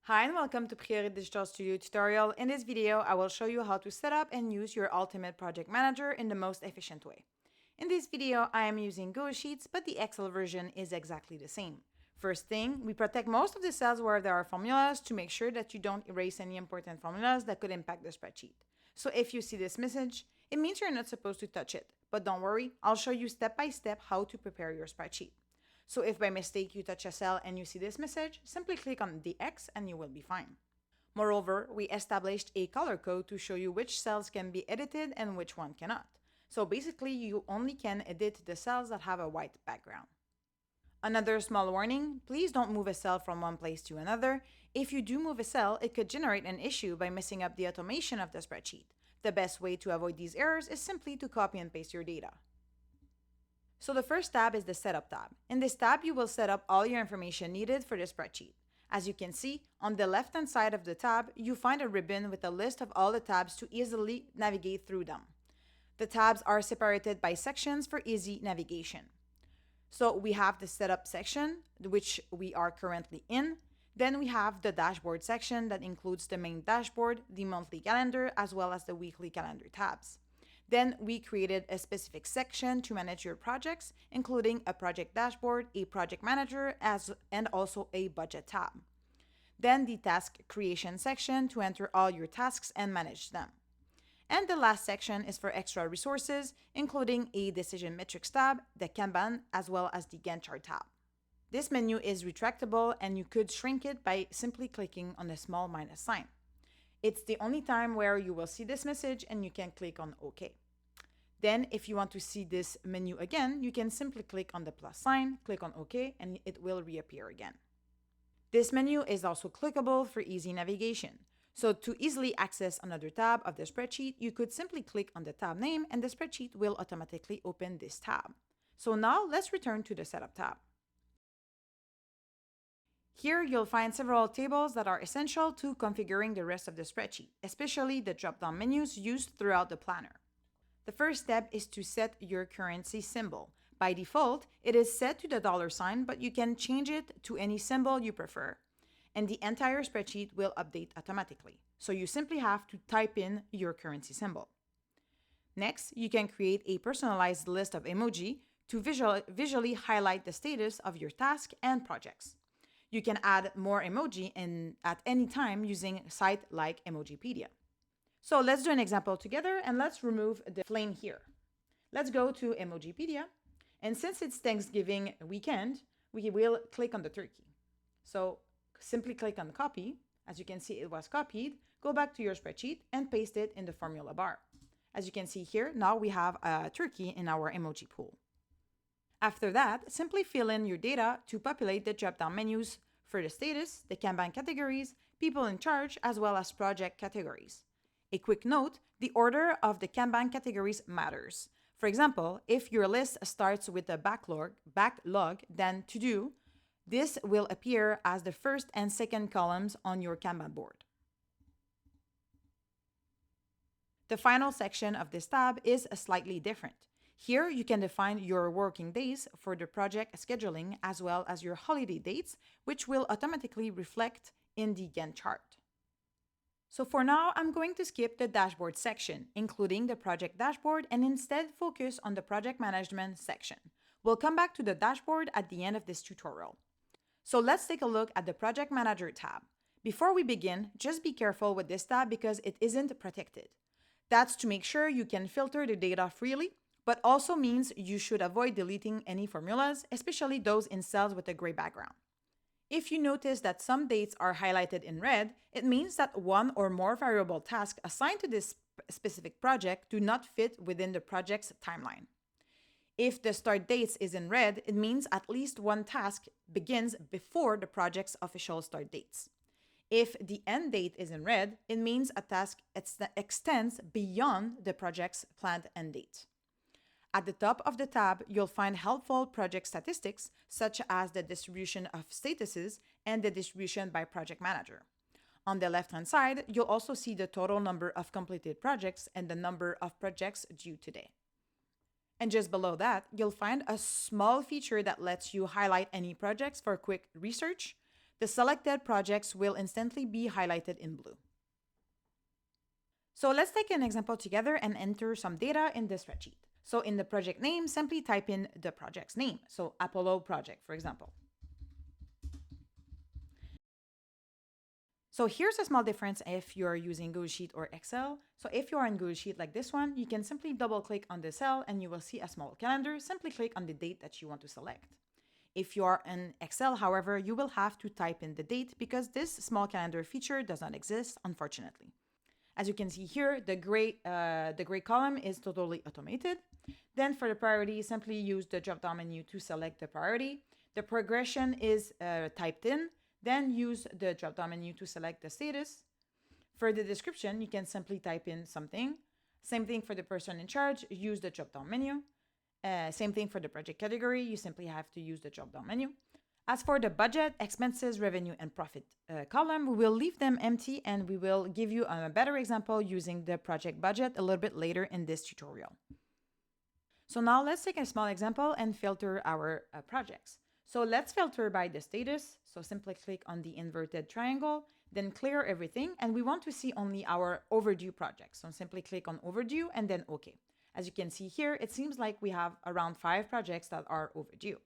Hi and welcome to Priori Digital Studio tutorial. In this video, I will show you how to set up and use your Ultimate Project Manager in the most efficient way. In this video, I am using Google Sheets, but the Excel version is exactly the same. First thing, we protect most of the cells where there are formulas to make sure that you don't erase any important formulas that could impact the spreadsheet. So if you see this message, it means you're not supposed to touch it. But don't worry, I'll show you step by step how to prepare your spreadsheet. So if by mistake you touch a cell and you see this message, simply click on the X and you will be fine. Moreover, we established a color code to show you which cells can be edited and which one cannot. So basically, you only can edit the cells that have a white background. Another small warning, please don't move a cell from one place to another. If you do move a cell, it could generate an issue by messing up the automation of the spreadsheet. The best way to avoid these errors is simply to copy and paste your data. So the first tab is the Setup tab. In this tab, you will set up all your information needed for the spreadsheet. As you can see, on the left-hand side of the tab, you find a ribbon with a list of all the tabs to easily navigate through them. The tabs are separated by sections for easy navigation. So we have the Setup section, which we are currently in. Then we have the Dashboard section that includes the main dashboard, the monthly calendar, as well as the weekly calendar tabs. Then we created a specific section to manage your projects, including a project dashboard, a project manager, and also a budget tab. Then the task creation section to enter all your tasks and manage them. And the last section is for extra resources, including a decision metrics tab, the Kanban, as well as the Gantt Chart tab. This menu is retractable and you could shrink it by simply clicking on the small minus sign. It's the only time where you will see this message and you can click on OK. Then if you want to see this menu again, you can simply click on the plus sign, click on OK, and it will reappear again. This menu is also clickable for easy navigation. So to easily access another tab of the spreadsheet, you could simply click on the tab name and the spreadsheet will automatically open this tab. So now let's return to the Setup tab. Here, you'll find several tables that are essential to configuring the rest of the spreadsheet, especially the drop-down menus used throughout the planner. The first step is to set your currency symbol. By default, it is set to the $sign, but you can change it to any symbol you prefer, and the entire spreadsheet will update automatically. So you simply have to type in your currency symbol. Next, you can create a personalized list of emoji to visually highlight the status of your task and projects. You can add more emoji at any time using a site like Emojipedia. So let's do an example together and let's remove the flame here. Let's go to Emojipedia. And since it's Thanksgiving weekend, we will click on the turkey. So simply click on copy. As you can see, it was copied. Go back to your spreadsheet and paste it in the formula bar. As you can see here, now we have a turkey in our emoji pool. After that, simply fill in your data to populate the drop-down menus for the status, the Kanban categories, people in charge, as well as project categories. A quick note, the order of the Kanban categories matters. For example, if your list starts with a backlog, then to do, this will appear as the first and second columns on your Kanban board. The final section of this tab is slightly different. Here, you can define your working days for the project scheduling as well as your holiday dates, which will automatically reflect in the Gantt chart. So for now, I'm going to skip the dashboard section, including the project dashboard, and instead focus on the project management section. We'll come back to the dashboard at the end of this tutorial. So let's take a look at the project manager tab. Before we begin, just be careful with this tab because it isn't protected. That's to make sure you can filter the data freely, but also means you should avoid deleting any formulas, especially those in cells with a gray background. If you notice that some dates are highlighted in red, it means that one or more variable tasks assigned to this specific project do not fit within the project's timeline. If the start dates is in red, it means at least one task begins before the project's official start dates. If the end date is in red, it means a task extends beyond the project's planned end date. At the top of the tab, you'll find helpful project statistics, such as the distribution of statuses and the distribution by project manager. On the left-hand side, you'll also see the total number of completed projects and the number of projects due today. And just below that, you'll find a small feature that lets you highlight any projects for quick research. The selected projects will instantly be highlighted in blue. So let's take an example together and enter some data in the spreadsheet. So in the project name, simply type in the project's name. So Apollo project, for example. So here's a small difference if you're using Google Sheet or Excel. So if you're in Google Sheet like this one, you can simply double click on the cell and you will see a small calendar. Simply click on the date that you want to select. If you are in Excel, however, you will have to type in the date because this small calendar feature does not exist, unfortunately. As you can see here, the gray column is totally automated. Then for the priority, simply use the drop-down menu to select the priority. The progression is typed in. Then use the drop-down menu to select the status. For the description, you can simply type in something. Same thing for the person in charge, use the drop-down menu. Same thing for the project category, you simply have to use the drop-down menu. As for the budget, expenses, revenue, and profit column, we will leave them empty and we will give you a better example using the project budget a little bit later in this tutorial. So now let's take a small example and filter our projects. So let's filter by the status. So simply click on the inverted triangle, then clear everything. And we want to see only our overdue projects. So simply click on overdue and then OK. As you can see here, it seems like we have around 5 projects that are overdue.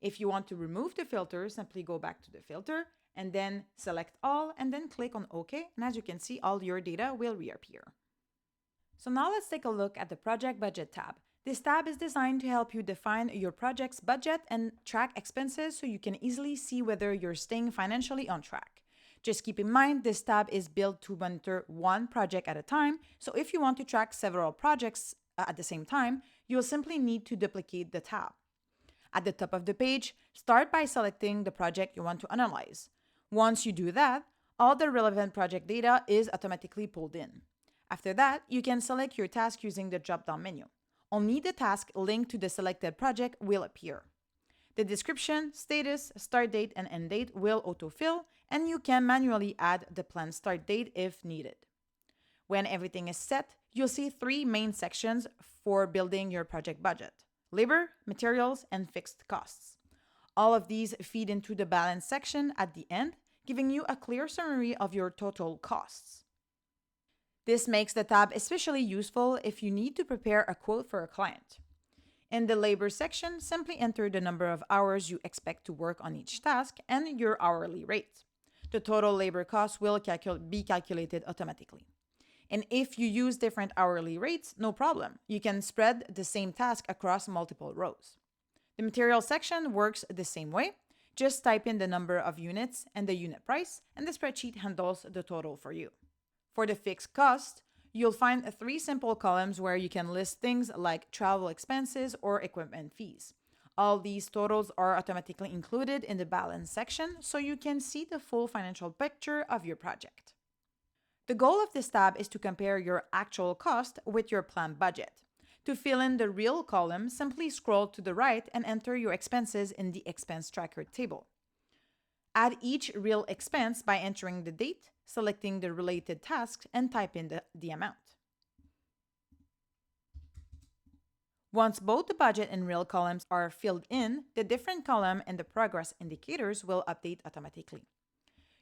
If you want to remove the filter, simply go back to the filter and then select all and then click on OK. And as you can see, all your data will reappear. So now let's take a look at the project budget tab. This tab is designed to help you define your project's budget and track expenses so you can easily see whether you're staying financially on track. Just keep in mind, this tab is built to monitor one project at a time, so if you want to track several projects at the same time, you'll simply need to duplicate the tab. At the top of the page, start by selecting the project you want to analyze. Once you do that, all the relevant project data is automatically pulled in. After that, you can select your task using the drop-down menu. Only the task linked to the selected project will appear. The description, status, start date, and end date will autofill, and you can manually add the planned start date if needed. When everything is set, you'll see 3 main sections for building your project budget: labor, materials, and fixed costs. All of these feed into the balance section at the end, giving you a clear summary of your total costs. This makes the tab especially useful if you need to prepare a quote for a client. In the labor section, simply enter the number of hours you expect to work on each task and your hourly rate. The total labor cost will be calculated automatically. And if you use different hourly rates, no problem. You can spread the same task across multiple rows. The material section works the same way. Just type in the number of units and the unit price, and the spreadsheet handles the total for you. For the fixed cost, you'll find 3 simple columns where you can list things like travel expenses or equipment fees. All these totals are automatically included in the balance section, so you can see the full financial picture of your project. The goal of this tab is to compare your actual cost with your planned budget. To fill in the real column, simply scroll to the right and enter your expenses in the expense tracker table. Add each real expense by entering the date, selecting the related task, and type in the amount. Once both the budget and real columns are filled in, the different column and the progress indicators will update automatically.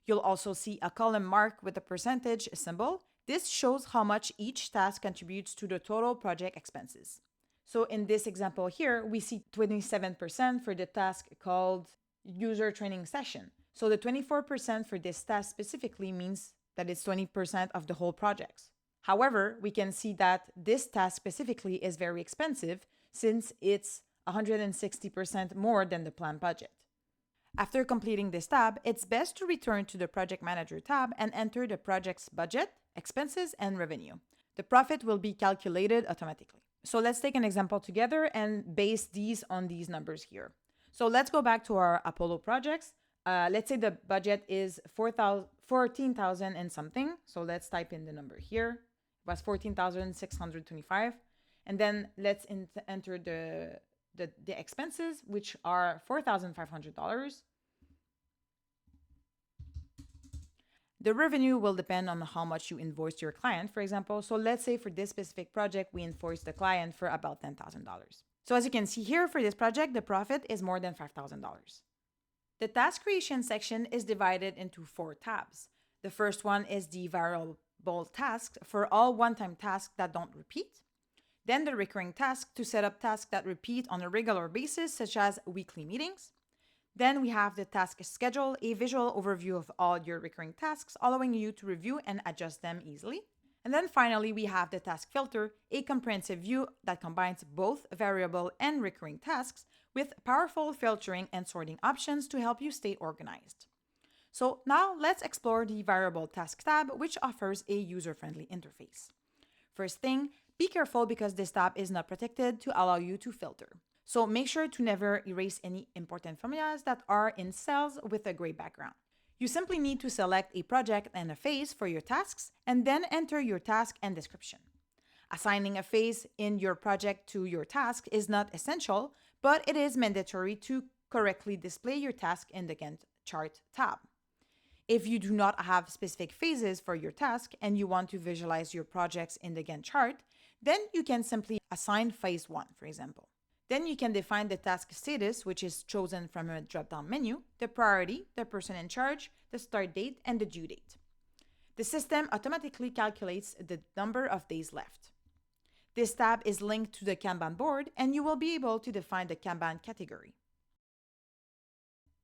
You'll also see a column marked with a percentage symbol. This shows how much each task contributes to the total project expenses. So in this example here, we see 27% for the task called user training session. So the 24% for this task specifically means that it's 20% of the whole project. However, we can see that this task specifically is very expensive since it's 160% more than the planned budget. After completing this tab, it's best to return to the Project Manager tab and enter the project's budget, expenses, and revenue. The profit will be calculated automatically. So let's take an example together and base these on these numbers here. So let's go back to our Apollo projects. Let's say the budget is 14,000 and something. So let's type in the number here. It was 14,625. And then let's enter the expenses, which are $4,500. The revenue will depend on how much you invoiced your client, for example. So let's say for this specific project, we invoiced the client for about $10,000. So as you can see here, for this project, the profit is more than $5,000. The task creation section is divided into 4 tabs. The first one is the variable tasks for all one-time tasks that don't repeat. Then the recurring task to set up tasks that repeat on a regular basis, such as weekly meetings. Then we have the task schedule, a visual overview of all your recurring tasks, allowing you to review and adjust them easily. And then finally, we have the task filter, a comprehensive view that combines both variable and recurring tasks with powerful filtering and sorting options to help you stay organized. So now let's explore the variable task tab, which offers a user-friendly interface. First thing, be careful because this tab is not protected to allow you to filter. So make sure to never erase any important formulas that are in cells with a gray background. You simply need to select a project and a phase for your tasks and then enter your task and description. Assigning a phase in your project to your task is not essential, but it is mandatory to correctly display your task in the Gantt Chart tab. If you do not have specific phases for your task and you want to visualize your projects in the Gantt chart, then you can simply assign phase 1, for example. Then you can define the task status, which is chosen from a drop-down menu, the priority, the person in charge, the start date, and the due date. The system automatically calculates the number of days left. This tab is linked to the Kanban board, and you will be able to define the Kanban category.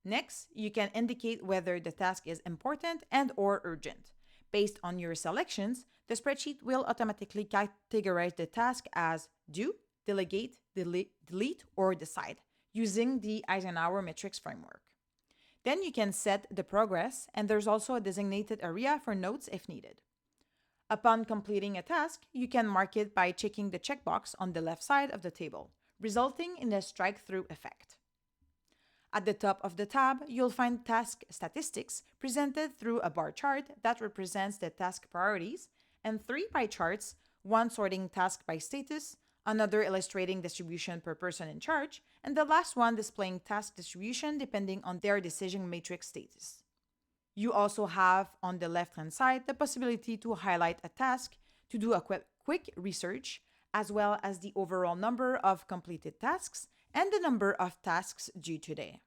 Next, you can indicate whether the task is important and/or urgent. Based on your selections, the spreadsheet will automatically categorize the task as do, delegate, delete, or decide using the Eisenhower matrix framework. Then you can set the progress, and there's also a designated area for notes if needed. Upon completing a task, you can mark it by checking the checkbox on the left side of the table, resulting in a strike-through effect. At the top of the tab, you'll find task statistics presented through a bar chart that represents the task priorities, and 3 pie charts, one sorting task by status, another illustrating distribution per person in charge, and the last one displaying task distribution depending on their decision matrix status. You also have on the left-hand side the possibility to highlight a task to do a quick research, as well as the overall number of completed tasks and the number of tasks due today.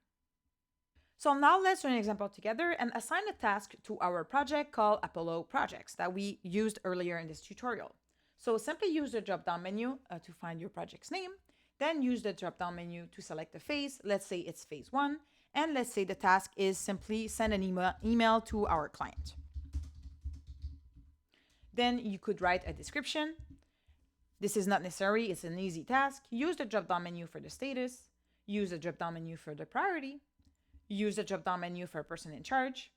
So now let's run an example together and assign a task to our project called Apollo Projects that we used earlier in this tutorial. So simply use the drop-down menu to find your project's name, then use the drop-down menu to select the phase. Let's say it's phase 1, and let's say the task is simply send an email to our client. Then you could write a description. This is not necessary, it's an easy task. Use the drop-down menu for the status, use the drop-down menu for the priority, use the drop-down menu for a person in charge.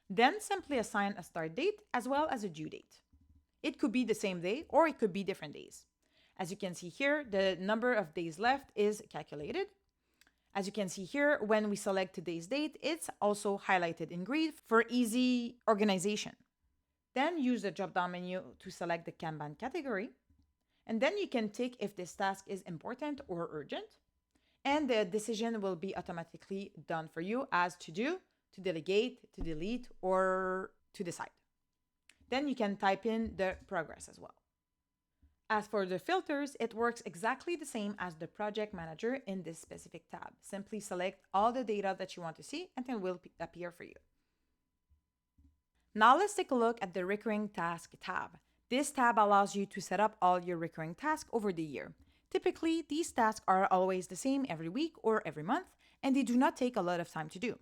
Then simply assign a start date as well as a due date. It could be the same day or it could be different days. As you can see here, the number of days left is calculated. As you can see here, when we select today's date, it's also highlighted in green for easy organization. Then use the drop-down menu to select the Kanban category. And then you can tick if this task is important or urgent. And the decision will be automatically done for you as to do, to delegate, to delete, or to decide. Then you can type in the progress as well. As for the filters, it works exactly the same as the project manager in this specific tab. Simply select all the data that you want to see and it will appear for you. Now let's take a look at the recurring task tab. This tab allows you to set up all your recurring tasks over the year. Typically, these tasks are always the same every week or every month, and they do not take a lot of time to do.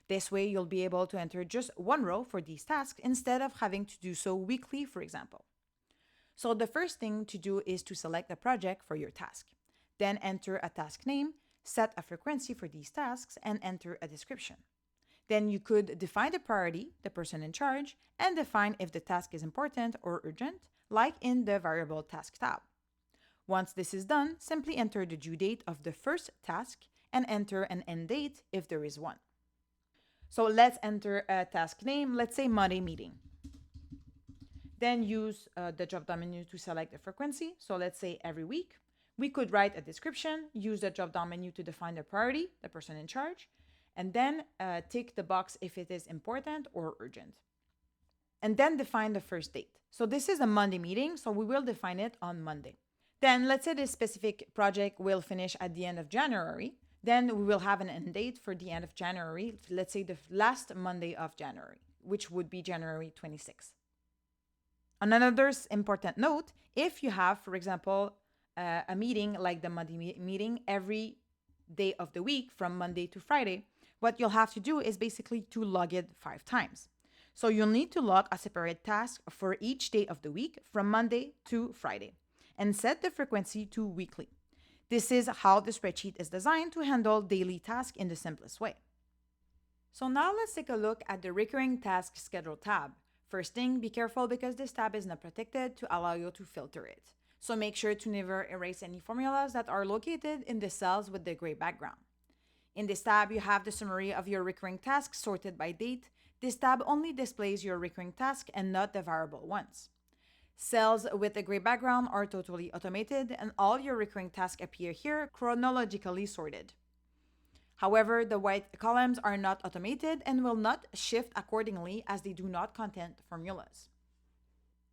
This way, you'll be able to enter just one row for these tasks instead of having to do so weekly, for example. So the first thing to do is to select a project for your task. Then enter a task name, set a frequency for these tasks, and enter a description. Then you could define the priority, the person in charge, and define if the task is important or urgent, like in the variable task tab. Once this is done, simply enter the due date of the first task and enter an end date if there is one. So let's enter a task name, let's say Monday meeting. Then use the drop-down menu to select the frequency. So let's say every week. We could write a description, use the drop-down menu to define the priority, the person in charge, and then tick the box if it is important or urgent. And then define the first date. So this is a Monday meeting, so we will define it on Monday. Then let's say this specific project will finish at the end of January. Then we will have an end date for the end of January, let's say the last Monday of January, which would be January 26th. On another important note, if you have, for example, a meeting like the Monday meeting every day of the week from Monday to Friday, what you'll have to do is basically to log it 5 times. So you'll need to log a separate task for each day of the week from Monday to Friday and set the frequency to weekly. This is how the spreadsheet is designed to handle daily tasks in the simplest way. So now let's take a look at the recurring task schedule tab. First thing, be careful because this tab is not protected to allow you to filter it. So make sure to never erase any formulas that are located in the cells with the gray background. In this tab, you have the summary of your recurring tasks sorted by date. This tab only displays your recurring task and not the variable ones. Cells with a gray background are totally automated and all your recurring tasks appear here chronologically sorted. However, the white columns are not automated and will not shift accordingly as they do not contain formulas.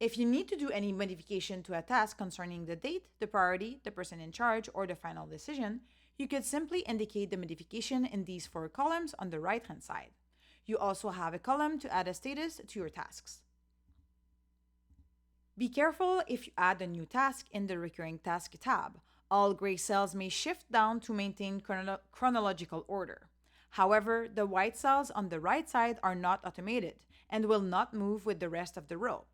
If you need to do any modification to a task concerning the date, the priority, the person in charge, or the final decision, you could simply indicate the modification in these 4 columns on the right-hand side. You also have a column to add a status to your tasks. Be careful if you add a new task in the Recurring Task tab. All gray cells may shift down to maintain chronological order. However, the white cells on the right side are not automated and will not move with the rest of the row.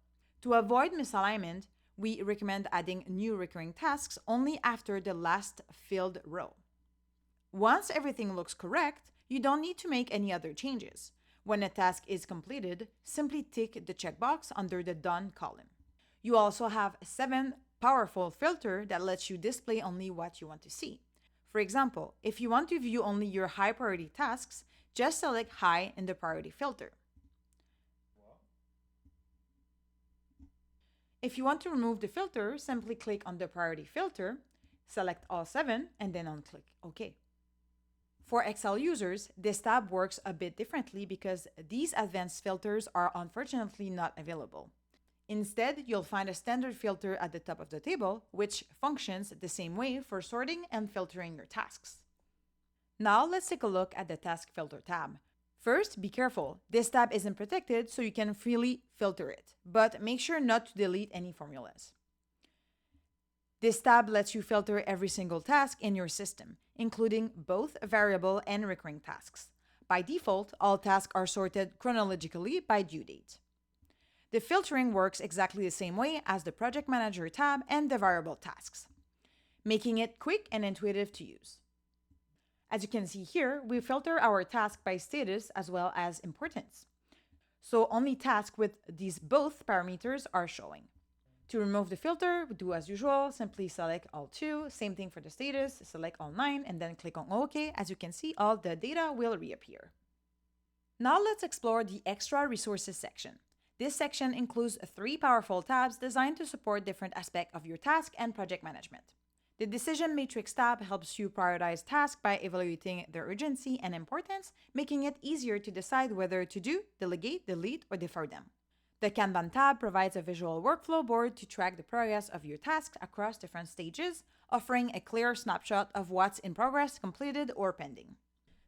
To avoid misalignment, we recommend adding new recurring tasks only after the last filled row. Once everything looks correct, you don't need to make any other changes. When a task is completed, simply tick the checkbox under the Done column. You also have 7 powerful filters that lets you display only what you want to see. For example, if you want to view only your high priority tasks, just select High in the priority filter. If you want to remove the filter, simply click on the priority filter, select all 7, and then click OK. For Excel users, this tab works a bit differently because these advanced filters are unfortunately not available. Instead, you'll find a standard filter at the top of the table, which functions the same way for sorting and filtering your tasks. Now let's take a look at the Task Filter tab. First, be careful. This tab isn't protected, so you can freely filter it, but make sure not to delete any formulas. This tab lets you filter every single task in your system, including both variable and recurring tasks. By default, all tasks are sorted chronologically by due date. The filtering works exactly the same way as the Project Manager tab and the variable tasks, making it quick and intuitive to use. As you can see here, we filter our task by status as well as importance. So only tasks with these both parameters are showing. To remove the filter, we do as usual, simply select all 2, same thing for the status, select all 9, and then click on OK. As you can see, all the data will reappear. Now let's explore the Extra Resources section. This section includes 3 powerful tabs designed to support different aspects of your task and project management. The Decision Matrix tab helps you prioritize tasks by evaluating their urgency and importance, making it easier to decide whether to do, delegate, delete, or defer them. The Kanban tab provides a visual workflow board to track the progress of your tasks across different stages, offering a clear snapshot of what's in progress, completed, or pending.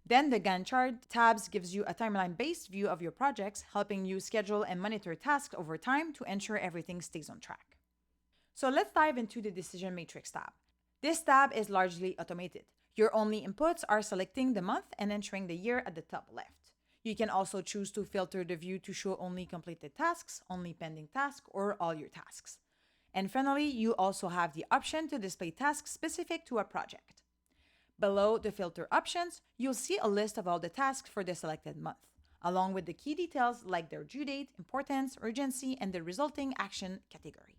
Then the Gantt Chart tabs gives you a timeline-based view of your projects, helping you schedule and monitor tasks over time to ensure everything stays on track. So let's dive into the Decision Matrix tab. This tab is largely automated. Your only inputs are selecting the month and entering the year at the top left. You can also choose to filter the view to show only completed tasks, only pending tasks, or all your tasks. And finally, you also have the option to display tasks specific to a project. Below the filter options, you'll see a list of all the tasks for the selected month, along with the key details like their due date, importance, urgency, and the resulting action category.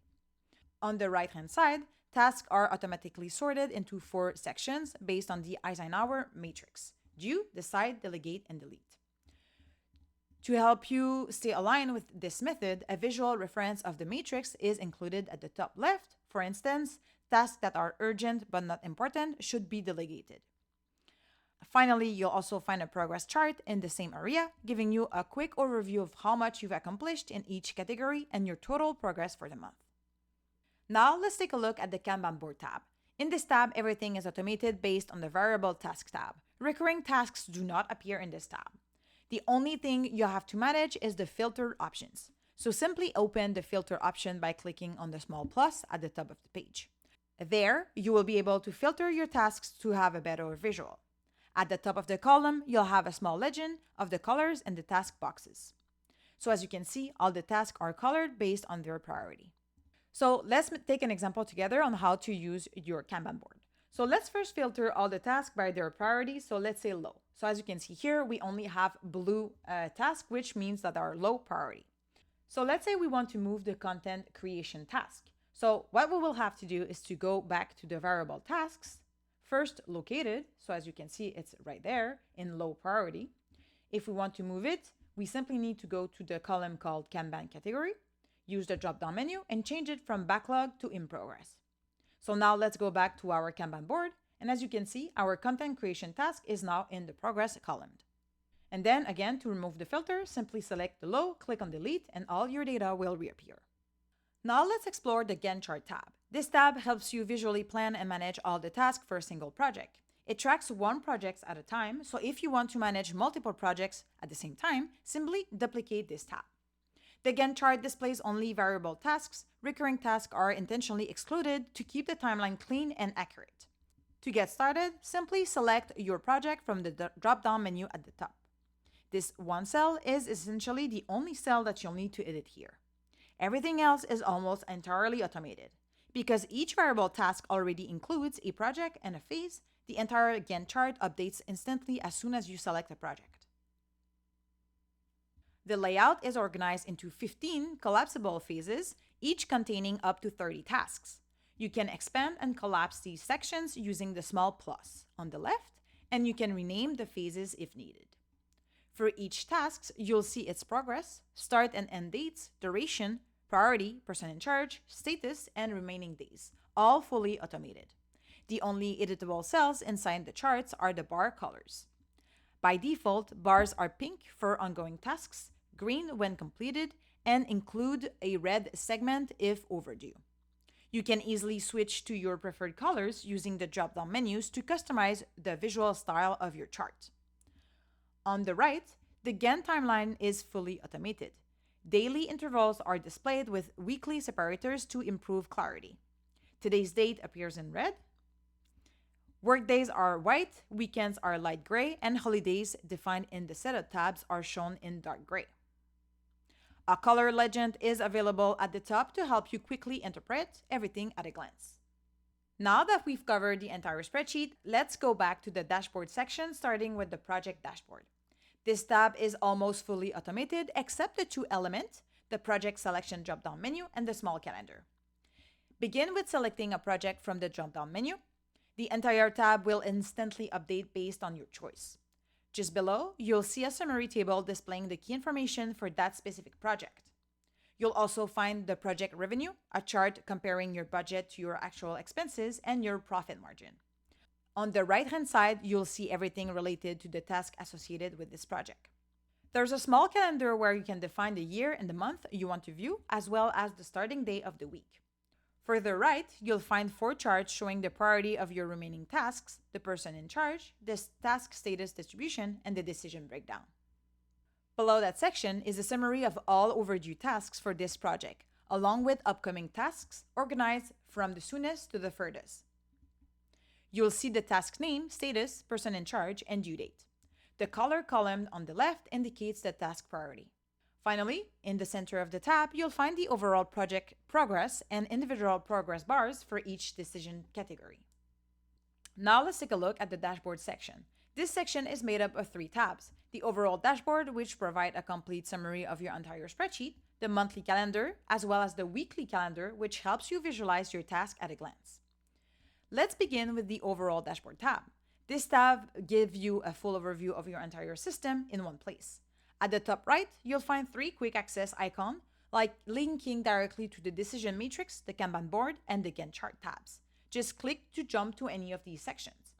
On the right-hand side, tasks are automatically sorted into 4 sections based on the Eisenhower matrix: due, decide, delegate, and delete. To help you stay aligned with this method, a visual reference of the matrix is included at the top left. For instance, tasks that are urgent but not important should be delegated. Finally, you'll also find a progress chart in the same area, giving you a quick overview of how much you've accomplished in each category and your total progress for the month. Now let's take a look at the Kanban Board tab. In this tab, everything is automated based on the Variable Task tab. Recurring tasks do not appear in this tab. The only thing you have to manage is the filter options. So simply open the filter option by clicking on the small plus at the top of the page. There, you will be able to filter your tasks to have a better visual. At the top of the column, you'll have a small legend of the colors and the task boxes. So as you can see, all the tasks are colored based on their priority. So let's take an example together on how to use your Kanban board. So let's first filter all the tasks by their priority. So let's say low. So as you can see here, we only have blue tasks, which means that are low priority. So let's say we want to move the content creation task. So what we will have to do is to go back to the variable tasks, first located. So as you can see, it's right there in low priority. If we want to move it, we simply need to go to the column called Kanban category, use the drop-down menu, and change it from backlog to in progress. So now let's go back to our Kanban board. And as you can see, our content creation task is now in the progress column. And then again, to remove the filter, simply select the low, click on delete, and all your data will reappear. Now let's explore the Gantt Chart tab. This tab helps you visually plan and manage all the tasks for a single project. It tracks one project at a time, so if you want to manage multiple projects at the same time, simply duplicate this tab. The Gantt chart displays only variable tasks. Recurring tasks are intentionally excluded to keep the timeline clean and accurate. To get started, simply select your project from the drop-down menu at the top. This one cell is essentially the only cell that you'll need to edit here. Everything else is almost entirely automated. Because each variable task already includes a project and a phase, the entire Gantt chart updates instantly as soon as you select a project. The layout is organized into 15 collapsible phases, each containing up to 30 tasks. You can expand and collapse these sections using the small plus on the left, and you can rename the phases if needed. For each task, you'll see its progress, start and end dates, duration, priority, person in charge, status, and remaining days, all fully automated. The only editable cells inside the charts are the bar colors. By default, bars are pink for ongoing tasks, green when completed, and include a red segment if overdue. You can easily switch to your preferred colors using the drop-down menus to customize the visual style of your chart. On the right, the Gantt timeline is fully automated. Daily intervals are displayed with weekly separators to improve clarity. Today's date appears in red. Workdays are white, weekends are light gray, and holidays defined in the setup tabs are shown in dark gray. A color legend is available at the top to help you quickly interpret everything at a glance. Now that we've covered the entire spreadsheet, let's go back to the dashboard section, starting with the project dashboard. This tab is almost fully automated except the two elements, the project selection drop-down menu and the small calendar. Begin with selecting a project from the drop-down menu. The entire tab will instantly update based on your choice. Just below, you'll see a summary table displaying the key information for that specific project. You'll also find the project revenue, a chart comparing your budget to your actual expenses and your profit margin. On the right-hand side, you'll see everything related to the task associated with this project. There's a small calendar where you can define the year and the month you want to view, as well as the starting day of the week. Further right, you'll find 4 charts showing the priority of your remaining tasks, the person in charge, the task status distribution, and the decision breakdown. Below that section is a summary of all overdue tasks for this project, along with upcoming tasks organized from the soonest to the furthest. You'll see the task name, status, person in charge, and due date. The color column on the left indicates the task priority. Finally, in the center of the tab, you'll find the overall project progress and individual progress bars for each decision category. Now let's take a look at the dashboard section. This section is made up of 3 tabs: the overall dashboard, which provides a complete summary of your entire spreadsheet, the monthly calendar, as well as the weekly calendar, which helps you visualize your task at a glance. Let's begin with the overall dashboard tab. This tab gives you a full overview of your entire system in one place. At the top right, you'll find 3 quick access icons, like linking directly to the decision matrix, the Kanban board, and the Gantt chart tabs. Just click to jump to any of these sections.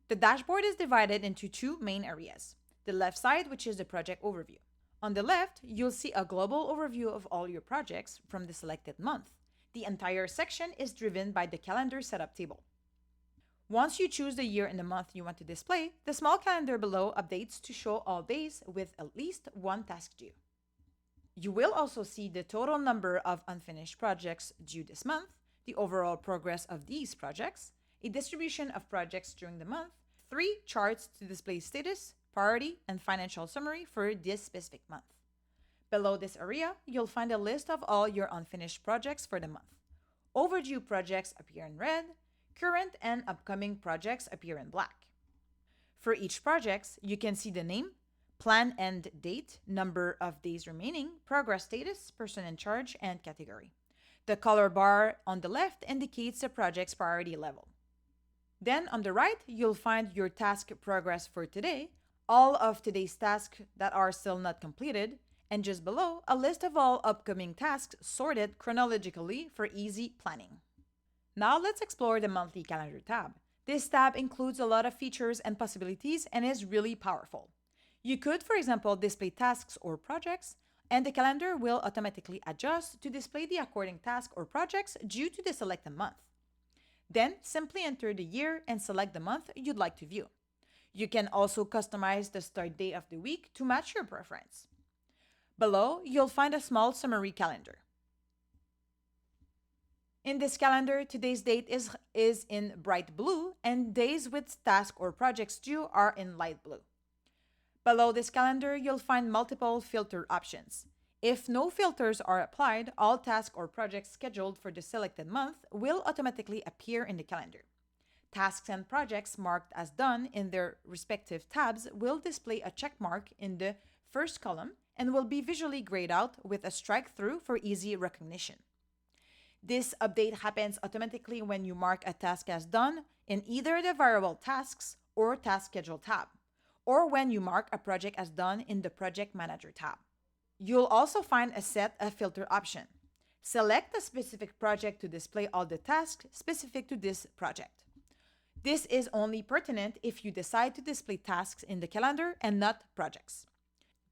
The dashboard is divided into 2 main areas. The left side, which is the project overview. On the left, you'll see a global overview of all your projects from the selected month. The entire section is driven by the calendar setup table. Once you choose the year and the month you want to display, the small calendar below updates to show all days with at least one task due. You will also see the total number of unfinished projects due this month, the overall progress of these projects, a distribution of projects during the month, 3 charts to display status, priority, and financial summary for this specific month. Below this area, you'll find a list of all your unfinished projects for the month. Overdue projects appear in red, current and upcoming projects appear in black. For each project, you can see the name, plan end date, number of days remaining, progress status, person in charge, and category. The color bar on the left indicates the project's priority level. Then on the right, you'll find your task progress for today, all of today's tasks that are still not completed, and just below, a list of all upcoming tasks sorted chronologically for easy planning. Now let's explore the monthly calendar tab. This tab includes a lot of features and possibilities and is really powerful. You could, for example, display tasks or projects, and the calendar will automatically adjust to display the according task or projects due to the selected month. Then simply enter the year and select the month you'd like to view. You can also customize the start date of the week to match your preference. Below, you'll find a small summary calendar. In this calendar, today's date is in bright blue and days with task or projects due are in light blue. Below this calendar, you'll find multiple filter options. If no filters are applied, all tasks or projects scheduled for the selected month will automatically appear in the calendar. Tasks and projects marked as done in their respective tabs will display a check mark in the first column and will be visually grayed out with a strike through for easy recognition. This update happens automatically when you mark a task as done in either the variable tasks or task schedule tab, or when you mark a project as done in the project manager tab. You'll also find a set of filter option. Select a specific project to display all the tasks specific to this project. This is only pertinent if you decide to display tasks in the calendar and not projects.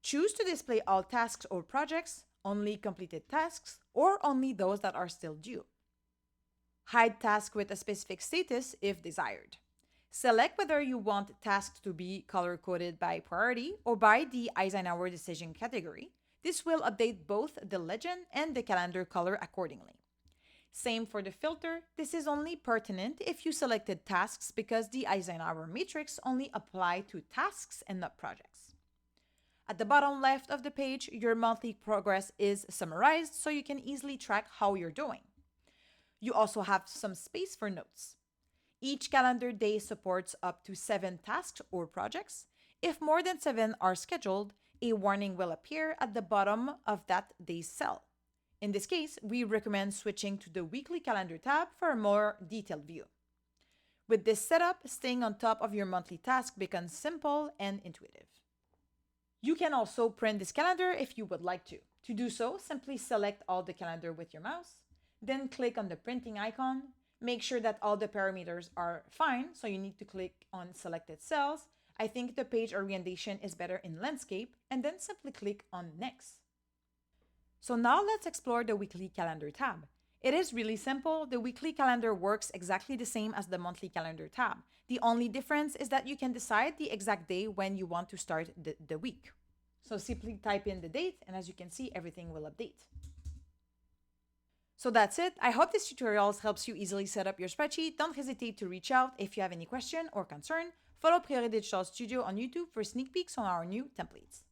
Choose to display all tasks or projects, only completed tasks, or only those that are still due. Hide tasks with a specific status if desired. Select whether you want tasks to be color-coded by priority or by the Eisenhower decision category. This will update both the legend and the calendar color accordingly. Same for the filter. This is only pertinent if you selected tasks because the Eisenhower matrix only apply to tasks and not projects. At the bottom left of the page, your monthly progress is summarized so you can easily track how you're doing. You also have some space for notes. Each calendar day supports up to 7 tasks or projects. If more than 7 are scheduled, a warning will appear at the bottom of that day's cell. In this case, we recommend switching to the weekly calendar tab for a more detailed view. With this setup, staying on top of your monthly task becomes simple and intuitive. You can also print this calendar if you would like to. To do so, simply select all the calendar with your mouse, then click on the printing icon. Make sure that all the parameters are fine, so you need to click on selected cells. I think the page orientation is better in landscape, and then simply click on next. So now let's explore the weekly calendar tab. It is really simple. The weekly calendar works exactly the same as the monthly calendar tab. The only difference is that you can decide the exact day when you want to start the week. So simply type in the date, and as you can see, everything will update. So that's it. I hope this tutorial helps you easily set up your spreadsheet. Don't hesitate to reach out if you have any question or concern. Follow Priori Digital Studio on YouTube for sneak peeks on our new templates.